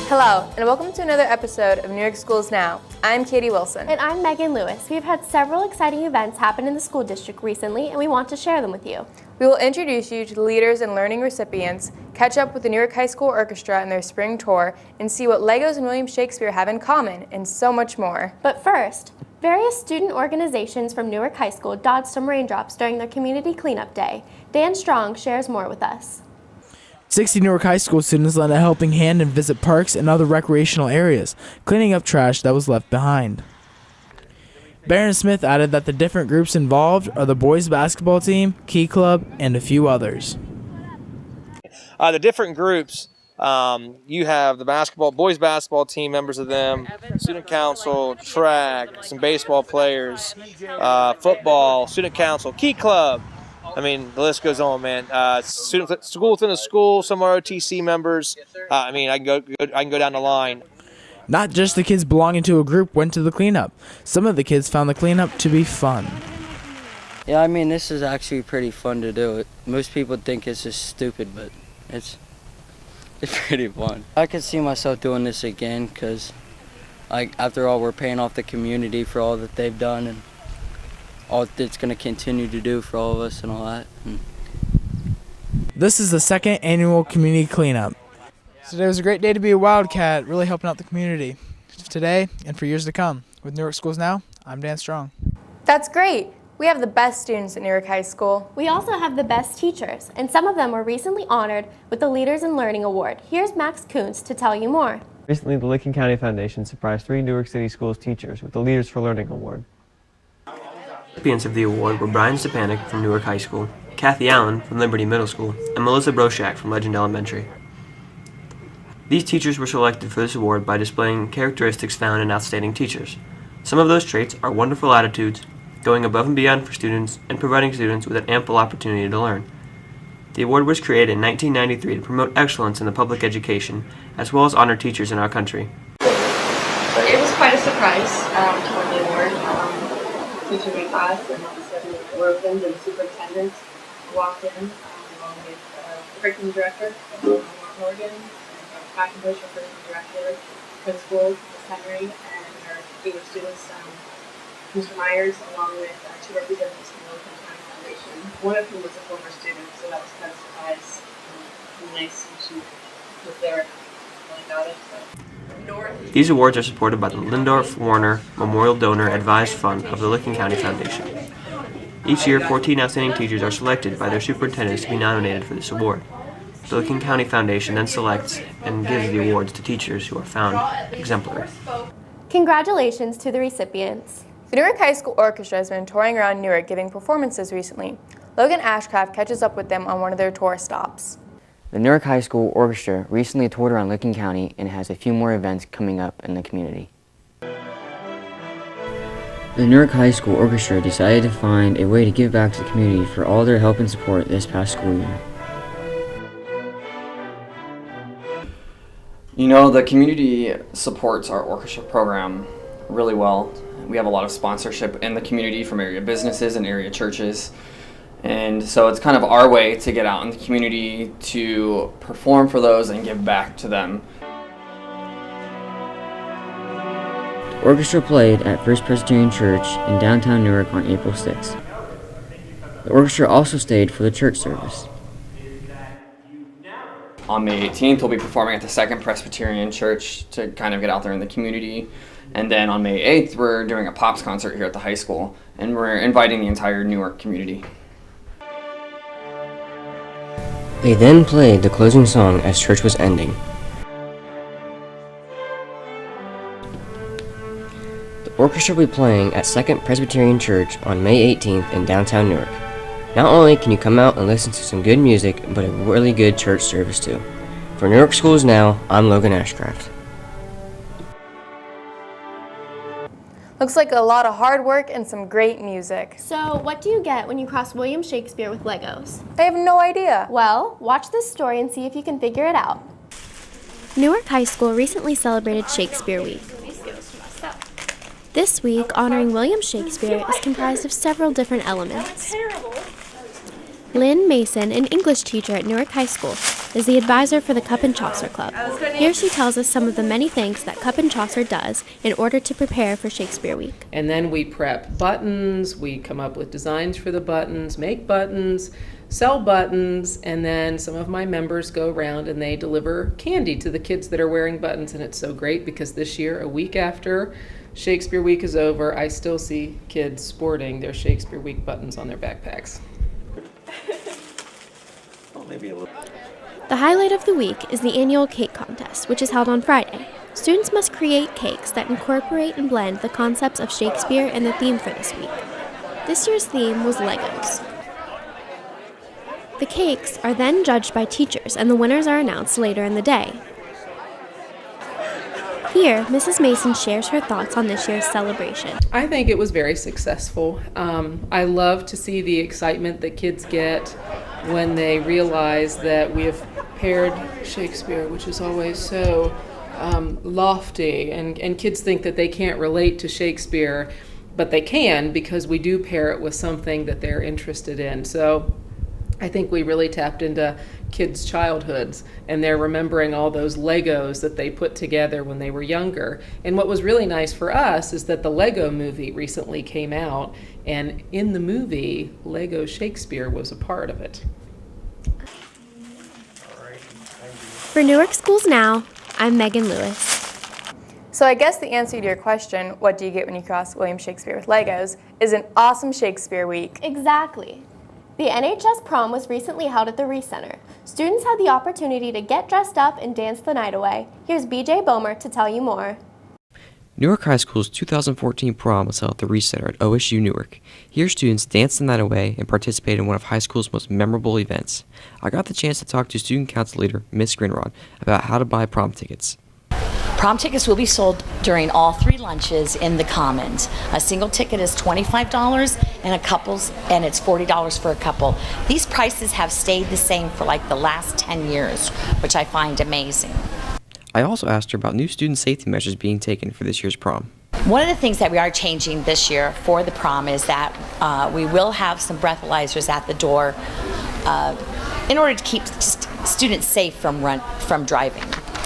Hello, and welcome to another episode of Newark Schools Now. I'm Katie Wilson. And I'm Megan Lewis. We've had several exciting events happen in the school district recently, and we want to share them with you. We will introduce you to the leaders and learning recipients, catch up with the Newark High School Orchestra and their spring tour, and see what Legos and William Shakespeare have in common, and so much more. But first, various student organizations from Newark High School dodged some raindrops during their community cleanup day. Dan Strong shares more with us. 60 Newark High School students lend a helping hand and visit parks and other recreational areas, cleaning up trash that was left behind. Barron Smith added that the different groups involved are the boys basketball team, Key Club, and a few others. The different groups, you have the boys basketball team, members of them, student council, track, some baseball players, football, student council, Key Club. I mean, the list goes on, man. School within a school, some ROTC members. I can go down the line. Not just the kids belonging to a group went to the cleanup. Some of the kids found the cleanup to be fun. Yeah, I mean, this is actually pretty fun to do. Most people think it's just stupid, but it's pretty fun. I could see myself doing this again because, after all, we're paying off the community for all that they've done and all it's going to continue to do for all of us and all that. This is the second annual community cleanup. Today was a great day to be a Wildcat, really helping out the community. Today and for years to come. With Newark Schools Now, I'm Dan Strong. That's great. We have the best students at Newark High School. We also have the best teachers, and some of them were recently honored with the Leaders in Learning Award. Here's Max Kuntz to tell you more. Recently, the Licking County Foundation surprised 3 Newark City Schools teachers with the Leaders for Learning Award. Recipients of the award were Brian Stepanek from Newark High School, Kathy Allen from Liberty Middle School, and Melissa Broshak from Legend Elementary. These teachers were selected for this award by displaying characteristics found in outstanding teachers. Some of those traits are wonderful attitudes, going above and beyond for students, and providing students with an ample opportunity to learn. The award was created in 1993 to promote excellence in the public education, as well as honor teachers in our country. It was quite a surprise to win the award. Teaching my class and all of a sudden orphans and superintendents walked in along with the curriculum director from Morgan, and Passion Bush, our curriculum director, principal, Ms. Henry, and our English students, Mr. Myers, along with 2 representatives from the Newark County Foundation. One of whom was a former student, so that was kind of a surprise. Nice when she was there and got it. So. These awards are supported by the Lindorf Warner Memorial Donor Advised Fund of the Licking County Foundation. Each year, 14 outstanding teachers are selected by their superintendents to be nominated for this award. The Licking County Foundation then selects and gives the awards to teachers who are found exemplary. Congratulations to the recipients. The Newark High School Orchestra has been touring around Newark giving performances recently. Logan Ashcraft catches up with them on one of their tour stops. The Newark High School Orchestra recently toured around Licking County and has a few more events coming up in the community. The Newark High School Orchestra decided to find a way to give back to the community for all their help and support this past school year. You know, the community supports our orchestra program really well. We have a lot of sponsorship in the community from area businesses and area churches. And so it's kind of our way to get out in the community to perform for those and give back to them. The orchestra played at First Presbyterian Church in downtown Newark on April 6th. The orchestra also stayed for the church service. On May 18th, we'll be performing at the Second Presbyterian Church to kind of get out there in the community. And then on May 8th, we're doing a Pops concert here at the high school, and we're inviting the entire Newark community. They then played the closing song as church was ending. The orchestra will be playing at Second Presbyterian Church on May 18th in downtown Newark. Not only can you come out and listen to some good music, but a really good church service too. For Newark Schools Now, I'm Logan Ashcraft. Looks like a lot of hard work and some great music. So, what do you get when you cross William Shakespeare with Legos? I have no idea. Well, watch this story and see if you can figure it out. Newark High School recently celebrated Shakespeare Week. This week, honoring William Shakespeare is comprised of several different elements. Lynn Mason, an English teacher at Newark High School, is the advisor for the Cup and Chaucer Club. Here she tells us some of the many things that Cup and Chaucer does in order to prepare for Shakespeare Week. And then we prep buttons, we come up with designs for the buttons, make buttons, sell buttons, and then some of my members go around and they deliver candy to the kids that are wearing buttons. And it's so great because this year, a week after Shakespeare Week is over, I still see kids sporting their Shakespeare Week buttons on their backpacks. The highlight of the week is the annual cake contest, which is held on Friday. Students must create cakes that incorporate and blend the concepts of Shakespeare and the theme for this week. This year's theme was Legos. The cakes are then judged by teachers, and the winners are announced later in the day. Here, Mrs. Mason shares her thoughts on this year's celebration. I think it was very successful. I love to see the excitement that kids get when they realize that we have paired Shakespeare, which is always so lofty, and kids think that they can't relate to Shakespeare, but they can because we do pair it with something that they're interested in. So I think we really tapped into kids' childhoods, and they're remembering all those Legos that they put together when they were younger. And what was really nice for us is that the Lego movie recently came out, and in the movie, Lego Shakespeare was a part of it. For Newark Schools Now, I'm Megan Lewis. So I guess the answer to your question, what do you get when you cross William Shakespeare with Legos, is an awesome Shakespeare week. Exactly. The NHS Prom was recently held at the Reese Center. Students had the opportunity to get dressed up and dance the night away. Here's BJ Bomer to tell you more. Newark High School's 2014 prom was held at the Reese Center at OSU Newark. Here students danced the night away and participated in one of high school's most memorable events. I got the chance to talk to student council leader Miss Grinrod about how to buy prom tickets. Prom tickets will be sold during all 3 lunches in the Commons. A single ticket is $25 and it's $40 for a couple. These prices have stayed the same for like the last 10 years, which I find amazing. I also asked her about new student safety measures being taken for this year's prom. One of the things that we are changing this year for the prom is that we will have some breathalyzers at the door in order to keep students safe from driving.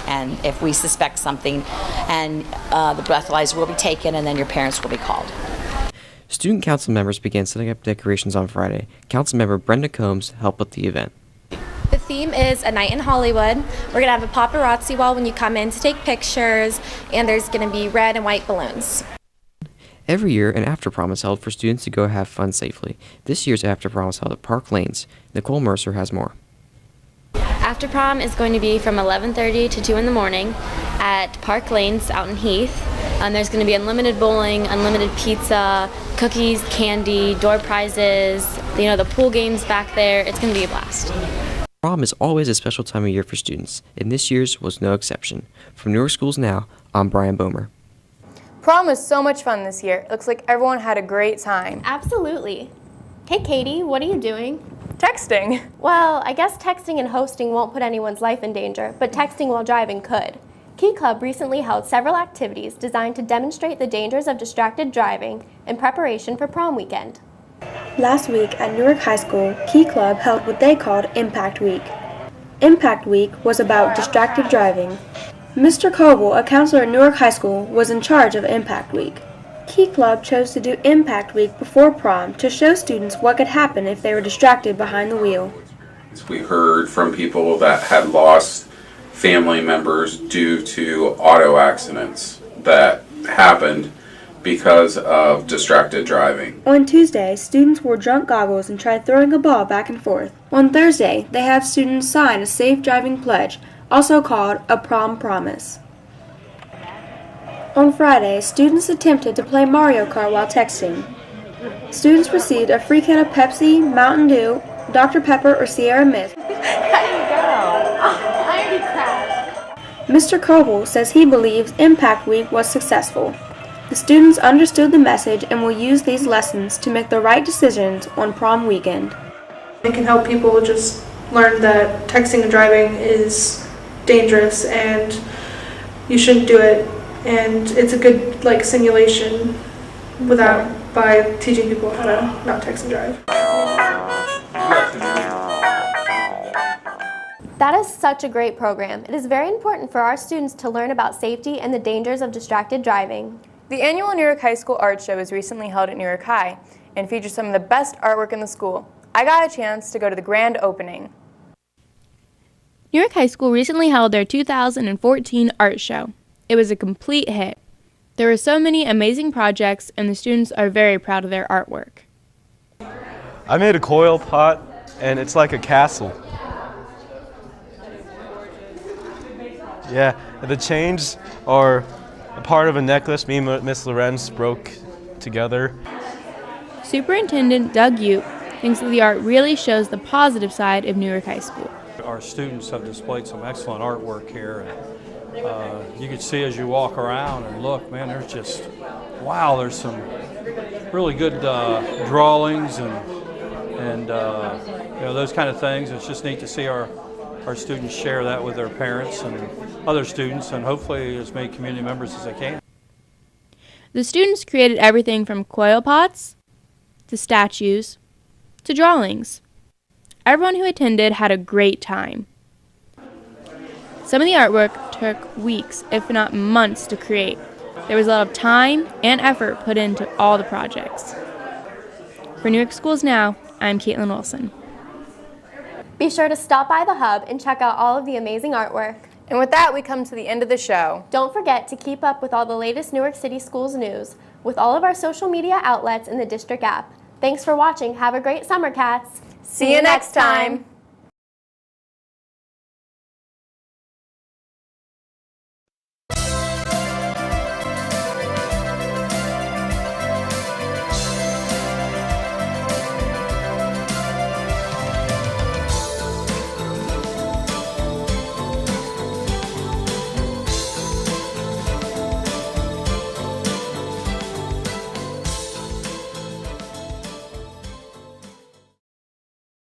And if we suspect something, and the breathalyzer will be taken, and then your parents will be called. Student council members began setting up decorations on Friday. Councilmember Brenda Combs helped with the event. The theme is A Night in Hollywood. We're going to have a paparazzi wall when you come in to take pictures, and there's going to be red and white balloons. Every year, an after prom is held for students to go have fun safely. This year's after prom is held at Park Lanes. Nicole Mercer has more. After prom is going to be from 11:30 to 2 in the morning at Park Lanes out in Heath. There's going to be unlimited bowling, unlimited pizza, cookies, candy, door prizes, the pool games back there. It's going to be a blast. Prom is always a special time of year for students, and this year's was no exception. From Newark Schools Now, I'm Brian Bomer. Prom was so much fun this year. It looks like everyone had a great time. Absolutely. Hey Katie, what are you doing? Texting. Well, I guess texting and hosting won't put anyone's life in danger, but texting while driving could. Key Club recently held several activities designed to demonstrate the dangers of distracted driving in preparation for prom weekend. Last week at Newark High School, Key Club held what they called Impact Week. Impact Week was about distracted driving. Mr. Coble, a counselor at Newark High School, was in charge of Impact Week. Key Club chose to do Impact Week before prom to show students what could happen if they were distracted behind the wheel. We heard from people that had lost family members due to auto accidents that happened because of distracted driving. On Tuesday, students wore drunk goggles and tried throwing a ball back and forth. On Thursday, they had students sign a safe driving pledge, also called a prom promise. On Friday, students attempted to play Mario Kart while texting. Students received a free can of Pepsi, Mountain Dew, Dr. Pepper, or Sierra Mist. Mr. Coble says he believes Impact Week was successful. The students understood the message and will use these lessons to make the right decisions on prom weekend. It can help people just learn that texting and driving is dangerous and you shouldn't do it. And it's a good simulation by teaching people how to not text and drive. That is such a great program. It is very important for our students to learn about safety and the dangers of distracted driving. The annual Newark High School Art Show was recently held at Newark High and featured some of the best artwork in the school. I got a chance to go to the grand opening. Newark High School recently held their 2014 art show. It was a complete hit. There were so many amazing projects, and the students are very proud of their artwork. I made a coil pot, and it's like a castle. Yeah, the chains are a part of a necklace me and Miss Lorenz broke together. Superintendent Doug Ute thinks that the art really shows the positive side of Newark High School. Our students have displayed some excellent artwork here. You can see as you walk around and look, man, there's just, wow, there's some really good drawings and you know, those kind of things. It's just neat to see our students share that with their parents and other students, and hopefully as many community members as they can. The students created everything from coil pots to statues to drawings. Everyone who attended had a great time. Some of the artwork took weeks, if not months, to create. There was a lot of time and effort put into all the projects. For Newark Schools Now, I'm Caitlin Wilson. Be sure to stop by the Hub and check out all of the amazing artwork. And with that, we come to the end of the show. Don't forget to keep up with all the latest Newark City Schools news with all of our social media outlets in the district app. Thanks for watching. Have a great summer, cats. See you next time.